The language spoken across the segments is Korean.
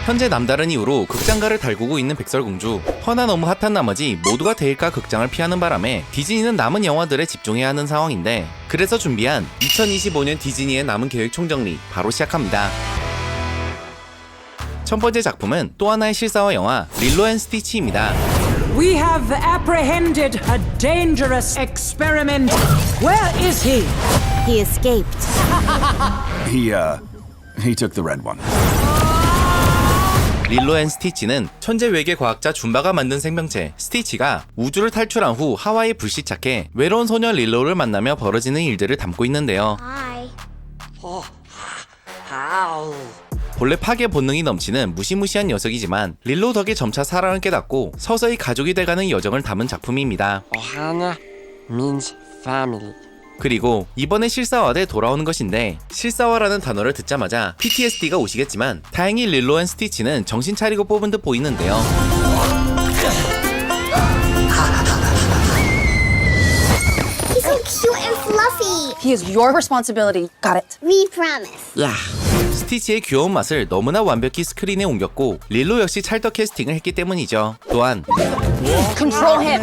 현재 남다른 이유로 극장가를 달구고 있는 백설공주. 허나 너무 핫한 나머지 모두가 대일가 극장을 피하는 바람에 디즈니는 남은 영화들에 집중해야 하는 상황인데, 그래서 준비한 2025년 디즈니의 남은 계획 총정리 바로 시작합니다. 첫 번째 작품은 또 하나의 실사화 영화 릴로 앤 스티치입니다. We have apprehended a dangerous experiment. Where is he? He escaped. He took the red one. 릴로 앤 스티치는 천재 외계 과학자 줌바가 만든 생명체 스티치가 우주를 탈출한 후 하와이에 불시착해 외로운 소녀 릴로를 만나며 벌어지는 일들을 담고 있는데요. Hi. 본래 파괴 본능이 넘치는 무시무시한 녀석이지만 릴로 덕에 점차 사랑을 깨닫고 서서히 가족이 돼가는 여정을 담은 작품입니다. Ohana means family. 그리고 이번에 실사화돼 돌아오는 것인데, 실사화라는 단어를 듣자마자 PTSD가 오시겠지만 다행히 릴로 앤 스티치는 정신 차리고 뽑은 듯 보이는데요. He's so cute and fluffy. He is your responsibility. Got it. We promise. Yeah. 스티치의 귀여운 맛을 너무나 완벽히 스크린에 옮겼고 릴로 역시 찰떡 캐스팅을 했기 때문이죠. 또한 Control him.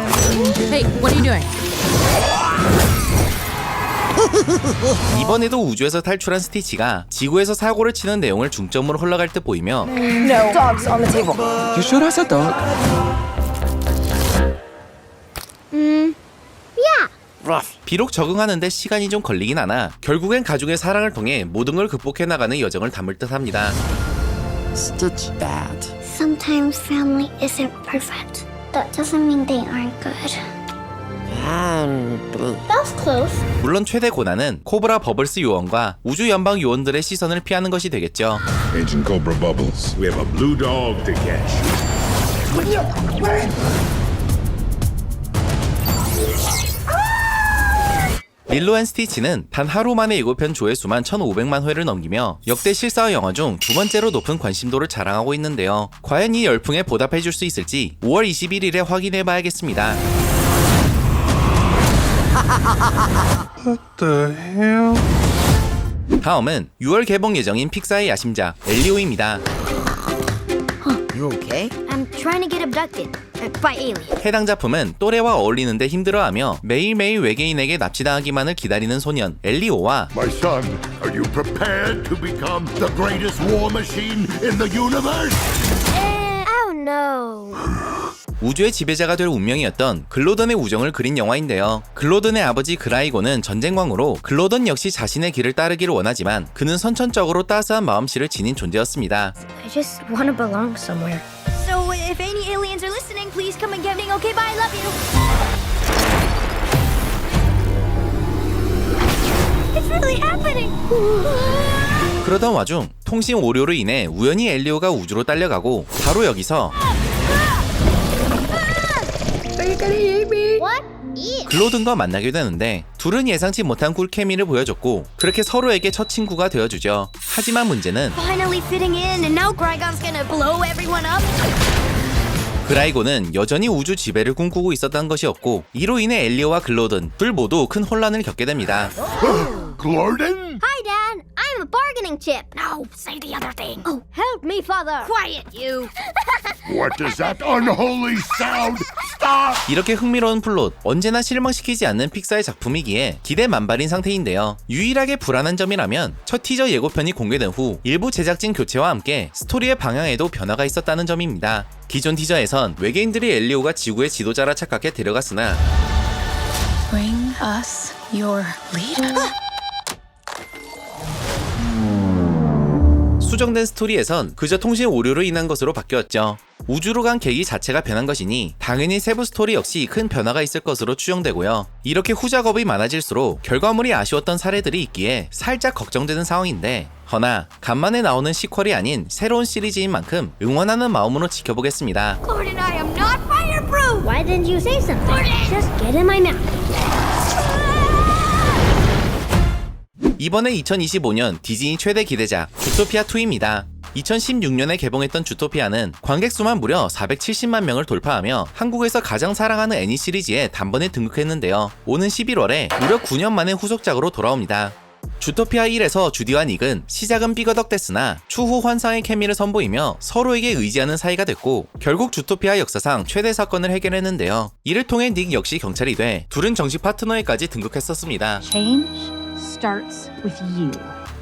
Hey, what are you doing? 이번에도 우주에서 탈출한 스티치가 지구에서 사고를 치는 내용을 중점으로 흘러갈 듯 보이며, No. Dogs on the table. You sure that's a dog? Yeah. Rough. 비록 적응하는데 시간이 좀 걸리긴 하나 결국엔 가족의 사랑을 통해 모든 걸 극복해 나가는 여정을 담을 듯 합니다. Stitch bad. Sometimes family isn't perfect. That doesn't mean they aren't good. That's close. 물론 최대 고난은 코브라 버블스 요원과 우주 연방 요원들의 시선을 피하는 것이 되겠죠. Agent Cobra Bubbles, we have a blue dog to catch. 릴로 앤 스티치는 단 하루 만에 예고편 조회수만 1,500만 회를 넘기며 역대 실사화 영화 중 두 번째로 높은 관심도를 자랑하고 있는데요. 과연 이 열풍에 보답해줄 수 있을지 5월 21일에 확인해봐야겠습니다. What the hell? 다음은 6월 개봉 예정인 픽사의 야심작 엘리오입니다. You okay? I'm trying to get abducted by aliens. 해당 작품은 또래와 어울리는데 힘들어하며 매일매일 외계인에게 납치당하기만을 기다리는 소년 엘리오와 My son, are you prepared to become the greatest war machine in the universe? Oh no. 우주의 지배자가 될 운명이었던 글로던의 우정을 그린 영화인데요. 글로던의 아버지 그라이곤은 전쟁광으로 글로던 역시 자신의 길을 따르기를 원하지만 그는 선천적으로 따스한 마음씨를 지닌 존재였습니다. I just want to belong somewhere. So if any aliens are listening, please come and get me. Okay, bye. I love you. It's really happening. 그러던 와중 통신 오류로 인해 우연히 엘리오가 우주로 딸려가고 바로 여기서 What? Ew. 글로든과 만나게 되는데 둘은 예상치 못한 꿀케미를 보여줬고 그렇게 서로에게 첫 친구가 되어주죠. 하지만 문제는 Finally fitting in, and now Qui-Gon's gonna blow everyone up. 그라이곤은 여전히 우주 지배를 꿈꾸고 있었던 것이었고 이로 인해 엘리오와 글로든 둘 모두 큰 혼란을 겪게 됩니다. Glorden? Hi, Dad. I'm a bargaining chip. No, say the other thing. Oh, help me, Father. Quiet, you. What does that unholy sound? Stop! 이렇게 흥미로운 플롯, 언제나 실망시키지 않는 픽사의 작품이기에 기대 만발인 상태인데요. 유일하게 불안한 점이라면 첫 티저 예고편이 공개된 후 일부 제작진 교체와 함께 스토리의 방향에도 변화가 있었다는 점입니다. 기존 티저에선 외계인들이 엘리오가 지구의 지도자라 착각해 데려갔으나 Bring us your leader. 수정된 스토리에선 그저 통신 오류로 인한 것으로 바뀌었죠. 우주로 간 계기 자체가 변한 것이니 당연히 세부 스토리 역시 큰 변화가 있을 것으로 추정되고요. 이렇게 후작업이 많아질수록 결과물이 아쉬웠던 사례들이 있기에 살짝 걱정되는 상황인데, 허나 간만에 나오는 시퀄이 아닌 새로운 시리즈인 만큼 응원하는 마음으로 지켜보겠습니다. Gordon, I am not fireproof. Why didn't you say something? Just get in my mouth. 이번에 2025년 디즈니 최대 기대작 주토피아2입니다. 2016년에 개봉했던 주토피아는 관객 수만 무려 470만 명을 돌파하며 한국에서 가장 사랑하는 애니 시리즈에 단번에 등극했는데요. 오는 11월에 무려 9년 만에 후속작으로 돌아옵니다. 주토피아 1에서 주디와 닉은 시작은 삐거덕댔으나 추후 환상의 케미를 선보이며 서로에게 의지하는 사이가 됐고 결국 주토피아 역사상 최대 사건을 해결했는데요. 이를 통해 닉 역시 경찰이 돼 둘은 정식 파트너에까지 등극했었습니다. Change starts with you.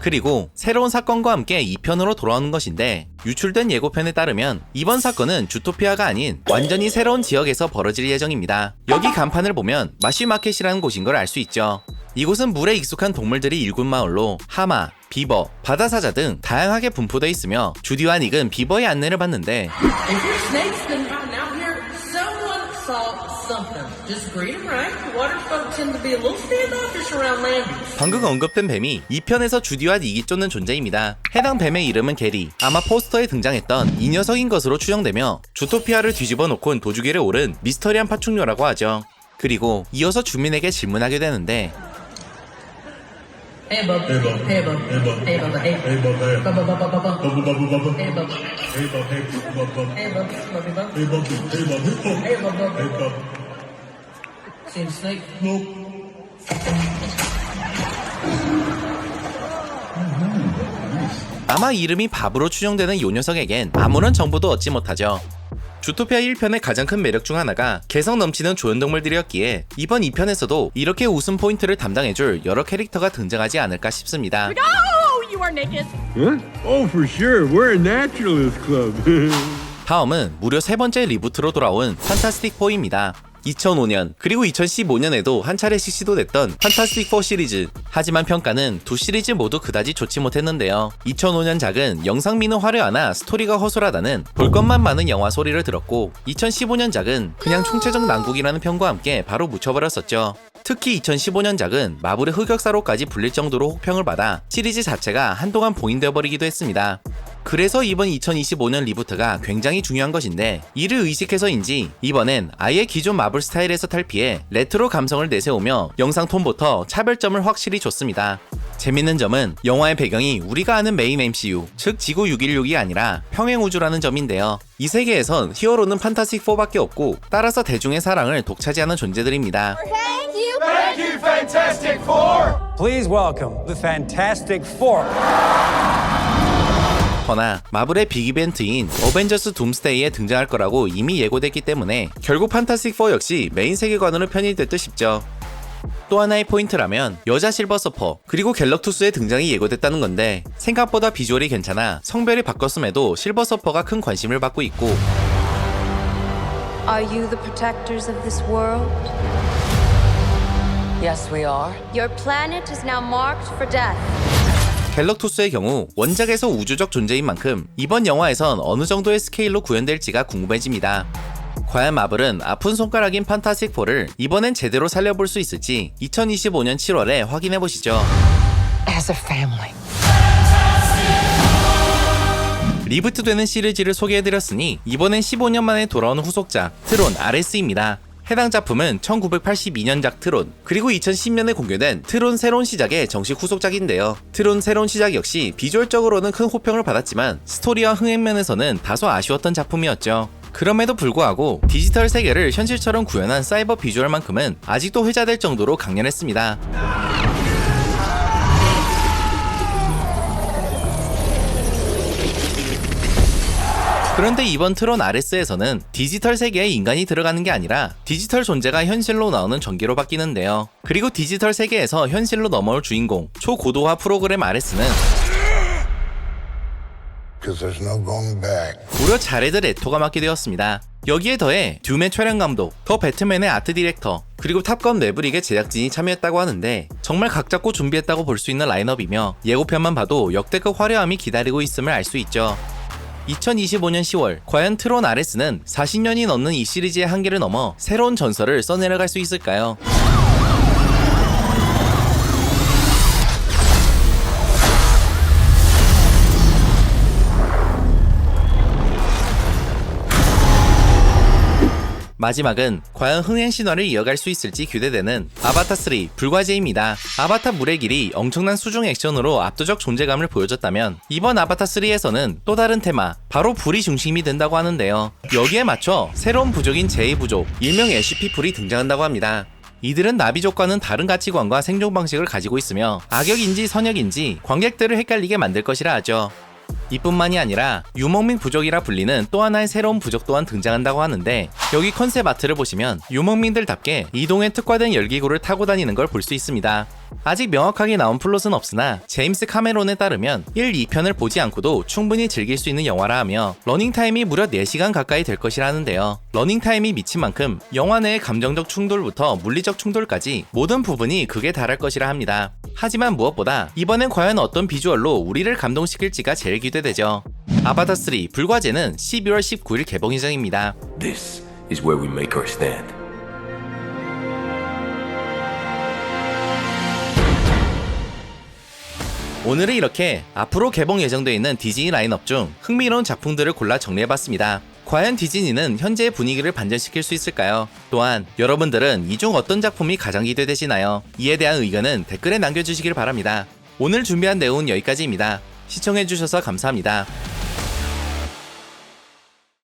그리고 새로운 사건과 함께 2편으로 돌아오는 것인데 유출된 예고편에 따르면 이번 사건은 주토피아가 아닌 완전히 새로운 지역에서 벌어질 예정입니다. 여기 간판을 보면 마쉬마켓이라는 곳인 걸 알 수 있죠. 이곳은 물에 익숙한 동물들이 일군 마을로 하마, 비버, 바다사자 등 다양하게 분포되어 있으며 주디와 닉은 비버의 안내를 받는데 If your snake's been hiding out here, someone saw something. Just greet 'em right. Water folk tend to be a little standoffish around landings. 방금 언급된 뱀이 2편에서 주디와 닉이 쫓는 존재입니다. 해당 뱀의 이름은 게리, 아마 포스터에 등장했던 이 녀석인 것으로 추정되며 주토피아를 뒤집어 놓곤 도주기를 오른 미스터리한 파충류라고 하죠. 그리고 이어서 주민에게 질문하게 되는데 Hey, bub. Hey, bub. Hey, bub. Hey, bub. Hey, bub. Hey, hey, bub. Hey, bub. Bub, bub, bub, bub. Bub, bub, bub, bub. Hey, bub. Hey, bub. Hey, bub, bub. Hey, bub. Bubby, bub. Hey, bub. Hey, bub. Hey, bub, bub. Hey, bub. Seen a snake? Nope. 아마 이름이 밥으로 추정되는 이 녀석에겐 아무런 정보도 얻지 못하죠. 주토피아 1편의 가장 큰 매력 중 하나가 개성 넘치는 조연동물들이었기에 이번 2편에서도 이렇게 웃음 포인트를 담당해줄 여러 캐릭터가 등장하지 않을까 싶습니다. Oh, for sure. We're a naturalist club. 다음은 무려 세 번째 리부트로 돌아온 판타스틱 4입니다. 2005년 그리고 2015년에도 한 차례씩 시도됐던 판타스틱 4 시리즈. 하지만 평가는 두 시리즈 모두 그다지 좋지 못했는데요. 2005년작은 영상미는 화려하나 스토리가 허술하다는 볼 것만 많은 영화 소리를 들었고 2015년작은 그냥 총체적 난국이라는 평과 함께 바로 묻혀버렸었죠. 특히 2015년작은 마블의 흑역사로까지 불릴 정도로 혹평을 받아 시리즈 자체가 한동안 봉인되어버리기도 했습니다. 그래서 이번 2025년 리부트가 굉장히 중요한 것인데 이를 의식해서인지 이번엔 아예 기존 마블 스타일에서 탈피해 레트로 감성을 내세우며 영상 톤부터 차별점을 확실히 줬습니다. 재밌는 점은 영화의 배경이 우리가 아는 메인 MCU, 즉 지구 616이 아니라 평행우주라는 점인데요. 이 세계에선 히어로는 판타스틱 4밖에 없고 따라서 대중의 사랑을 독차지하는 존재들입니다. Thank you, Fantastic Four! Please welcome the Fantastic Four. 허나 마블의 빅이벤트인 어벤져스 둠스데이에 등장할 거라고 이미 예고됐기 때문에 결국 판타스틱 4 역시 메인 세계관으로 편입될 듯 싶죠. 또 하나의 포인트라면 여자 실버 서퍼 그리고 갤럭투스의 등장이 예고됐다는 건데 생각보다 비주얼이 괜찮아 성별이 바꿨음에도 실버 서퍼가 큰 관심을 받고 있고 Are you the protectors of this world? Yes, we are. Your planet is now marked for death. 갤럭투스의 경우 원작에서 우주적 존재인 만큼 이번 영화에선 어느 정도의 스케일로 구현될지가 궁금해집니다. 과연 마블은 아픈 손가락인 판타스틱 4를 이번엔 제대로 살려볼 수 있을지 2025년 7월에 확인해보시죠. As a family. 리부트되는 시리즈를 소개해드렸으니 이번엔 15년 만에 돌아오는 후속작 트론 RS입니다. 해당 작품은 1982년작 트론, 그리고 2010년에 공개된 트론 새로운 시작의 정식 후속작인데요. 트론 새로운 시작 역시 비주얼적으로는 큰 호평을 받았지만 스토리와 흥행 면에서는 다소 아쉬웠던 작품이었죠. 그럼에도 불구하고 디지털 세계를 현실처럼 구현한 사이버 비주얼만큼은 아직도 회자될 정도로 강렬했습니다. 그런데 이번 트론 RS에서는 디지털 세계에 인간이 들어가는 게 아니라 디지털 존재가 현실로 나오는 전기로 바뀌는데요. 그리고 디지털 세계에서 현실로 넘어올 주인공 초고도화 프로그램 RS는 무려 자레드 레토가 맡게 되었습니다. 여기에 더해 듀의 촬영 감독, 더 배트맨의 아트 디렉터, 그리고 탑건 매브릭의 제작진이 참여했다고 하는데 정말 각 잡고 준비했다고 볼 수 있는 라인업이며 예고편만 봐도 역대급 화려함이 기다리고 있음을 알 수 있죠. 2025년 10월 과연 트론 RS는 40년이 넘는 이 시리즈의 한계를 넘어 새로운 전설을 써내려갈 수 있을까요? 마지막은 과연 흥행 신화를 이어갈 수 있을지 기대되는 아바타3 불과제입니다. 아바타 물의 길이 엄청난 수중 액션으로 압도적 존재감을 보여줬다면 이번 아바타3에서는 또 다른 테마, 바로 불이 중심이 된다고 하는데요. 여기에 맞춰 새로운 부족인 제2부족, 일명 애쉬피플이 등장한다고 합니다. 이들은 나비족과는 다른 가치관과 생존 방식을 가지고 있으며 악역인지 선역인지 관객들을 헷갈리게 만들 것이라 하죠. 이뿐만이 아니라 유목민 부족이라 불리는 또 하나의 새로운 부족 또한 등장한다고 하는데, 여기 컨셉 아트를 보시면 유목민들답게 이동에 특화된 열기구를 타고 다니는 걸 볼 수 있습니다. 아직 명확하게 나온 플롯은 없으나 제임스 카메론에 따르면 1, 2편을 보지 않고도 충분히 즐길 수 있는 영화라 하며 러닝타임이 무려 4시간 가까이 될 것이라 하는데요. 러닝타임이 미친 만큼 영화 내의 감정적 충돌부터 물리적 충돌까지 모든 부분이 극에 달할 것이라 합니다. 하지만 무엇보다 이번엔 과연 어떤 비주얼로 우리를 감동시킬지가 제일 기대되죠. 아바타 3 불과제는 12월 19일 개봉 예정입니다. This is where we make our stand. 오늘은 이렇게 앞으로 개봉 예정되어 있는 디즈니 라인업 중 흥미로운 작품들을 골라 정리해봤습니다. 과연 디즈니는 현재의 분위기를 반전시킬 수 있을까요? 또한 여러분들은 이 중 어떤 작품이 가장 기대되시나요? 이에 대한 의견은 댓글에 남겨주시길 바랍니다. 오늘 준비한 내용은 여기까지입니다. 시청해주셔서 감사합니다.